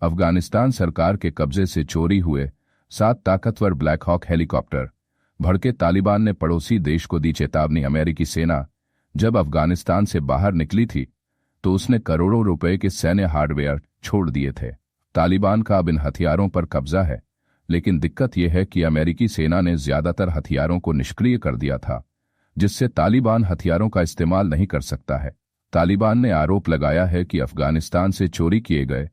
अफगानिस्तान सरकार के कब्जे से चोरी हुए 7 ताकतवर ब्लैक हॉक हेलीकॉप्टर। भड़के तालिबान ने पड़ोसी देश को दी चेतावनी। अमेरिकी सेना जब अफगानिस्तान से बाहर निकली थी तो उसने करोड़ों रुपए के सैन्य हार्डवेयर छोड़ दिए थे। तालिबान का अब इन हथियारों पर कब्जा है, लेकिन दिक्कत यह है कि अमेरिकी सेना ने ज्यादातर हथियारों को निष्क्रिय कर दिया था, जिससे तालिबान हथियारों का इस्तेमाल नहीं कर सकता है। तालिबान ने आरोप लगाया है कि अफगानिस्तान से चोरी किए गए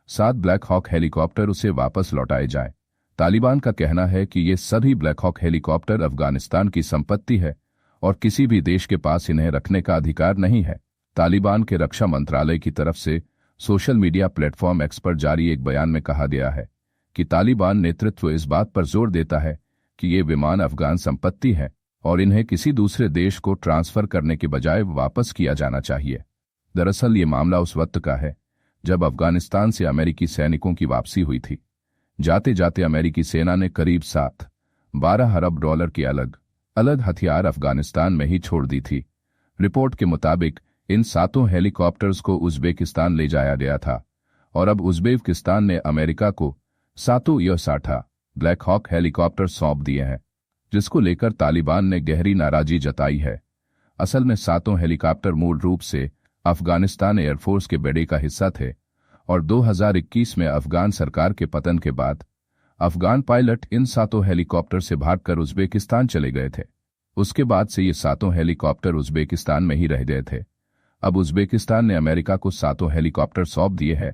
7 ब्लैक हॉक हेलीकॉप्टर उसे वापस लौटाए जाएं। तालिबान का कहना है कि ये सभी ब्लैक हॉक हेलीकॉप्टर अफगानिस्तान की संपत्ति है और किसी भी देश के पास इन्हें रखने का अधिकार नहीं है। तालिबान के रक्षा मंत्रालय की तरफ से सोशल मीडिया प्लेटफॉर्म एक्स पर जारी एक बयान में कहा गया है कि तालिबान नेतृत्व इस बात पर जोर देता है कि ये विमान अफगान संपत्ति है और इन्हें किसी दूसरे देश को ट्रांसफर करने के बजाय वापस किया जाना चाहिए। दरअसल ये मामला उस वक्त का है जब अफगानिस्तान से अमेरिकी सैनिकों की वापसी हुई थी। जाते जाते अमेरिकी सेना ने करीब 7-12 अरब डॉलर के अलग अलग हथियार अफगानिस्तान में ही छोड़ दी थी। रिपोर्ट के मुताबिक इन 7 हेलीकॉप्टर्स को उज़्बेकिस्तान ले जाया गया था और अब उज़्बेकिस्तान ने अमेरिका को 7 Y-60 ब्लैक हॉक हेलीकॉप्टर सौंप दिए हैं, जिसको लेकर तालिबान ने गहरी नाराजगी जताई है। असल में 7 हेलीकॉप्टर मूल रूप से अफगानिस्तान एयरफोर्स के बेड़े का हिस्सा थे और 2021 में अफगान सरकार के पतन के बाद अफगान पायलट इन 7 हेलीकॉप्टर से भागकर उज़्बेकिस्तान चले गए थे। उसके बाद से ये 7 हेलीकॉप्टर उज़्बेकिस्तान में ही रह गए थे। अब उज़्बेकिस्तान ने अमेरिका को 7 हेलीकॉप्टर सौंप दिए हैं।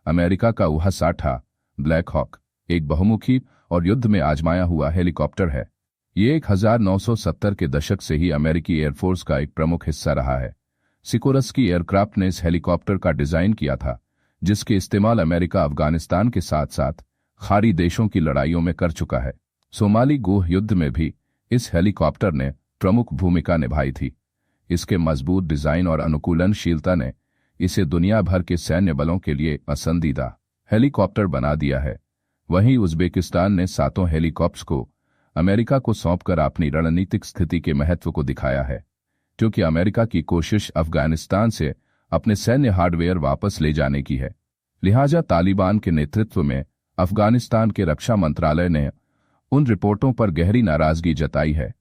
अमेरिका का UH-60 ब्लैक हॉक एक बहुमुखी और युद्ध में आजमाया हुआ हेलीकॉप्टर है। ये 1970 के दशक से ही अमेरिकी एयरफोर्स का एक प्रमुख हिस्सा रहा है। सिकोरस्की एयरक्राफ्ट ने इस हेलीकॉप्टर का डिजाइन किया था, जिसके इस्तेमाल अमेरिका अफगानिस्तान के साथ साथ खाड़ी देशों की लड़ाइयों में कर चुका है। सोमाली गोह युद्ध में भी इस हेलीकॉप्टर ने प्रमुख भूमिका निभाई थी। इसके मजबूत डिजाइन और अनुकूलनशीलता ने इसे दुनिया भर के सैन्य बलों के लिए पसंदीदा हेलीकॉप्टर बना दिया है। वहीं उज़्बेकिस्तान ने 7 हेलीकॉप्टर्स को अमेरिका को सौंपकर अपनी रणनीतिक स्थिति के महत्व को दिखाया है, क्योंकि अमेरिका की कोशिश अफगानिस्तान से अपने सैन्य हार्डवेयर वापस ले जाने की है। लिहाजा तालिबान के नेतृत्व में अफगानिस्तान के रक्षा मंत्रालय ने उन रिपोर्टों पर गहरी नाराजगी जताई है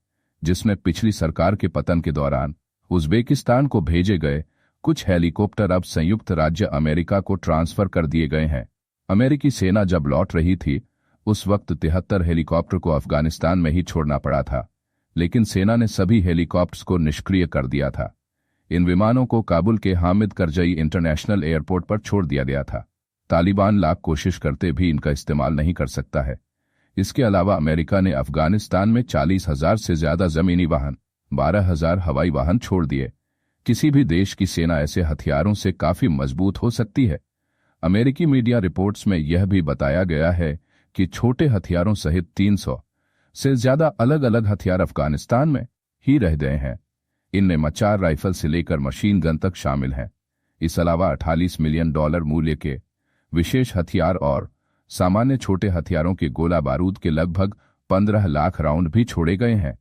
जिसमें पिछली सरकार के पतन के दौरान उज़्बेकिस्तान को भेजे गए कुछ हेलीकॉप्टर अब संयुक्त राज्य अमेरिका को ट्रांसफर कर दिए गए हैं। अमेरिकी सेना जब लौट रही थी उस वक्त 73 हेलीकॉप्टर को अफगानिस्तान में ही छोड़ना पड़ा था, लेकिन सेना ने सभी हेलीकॉप्टर्स को निष्क्रिय कर दिया था। इन विमानों को काबुल के हामिद करजई इंटरनेशनल एयरपोर्ट पर छोड़ दिया गया था। तालिबान लाख कोशिश करते भी इनका इस्तेमाल नहीं कर सकता है। इसके अलावा अमेरिका ने अफगानिस्तान में 40,000 से ज्यादा जमीनी वाहन, 12,000 हवाई वाहन छोड़ दिए। किसी भी देश की सेना ऐसे हथियारों से काफी मजबूत हो सकती है। अमेरिकी मीडिया रिपोर्ट्स में यह भी बताया गया है कि छोटे हथियारों सहित 300 से ज्यादा अलग अलग हथियार अफगानिस्तान में ही रह गए हैं। इनमें मचार राइफल से लेकर मशीन गन तक शामिल हैं। इस अलावा 48 मिलियन डॉलर मूल्य के विशेष हथियार और सामान्य छोटे हथियारों के गोला बारूद के लगभग 15 लाख राउंड भी छोड़े गए हैं।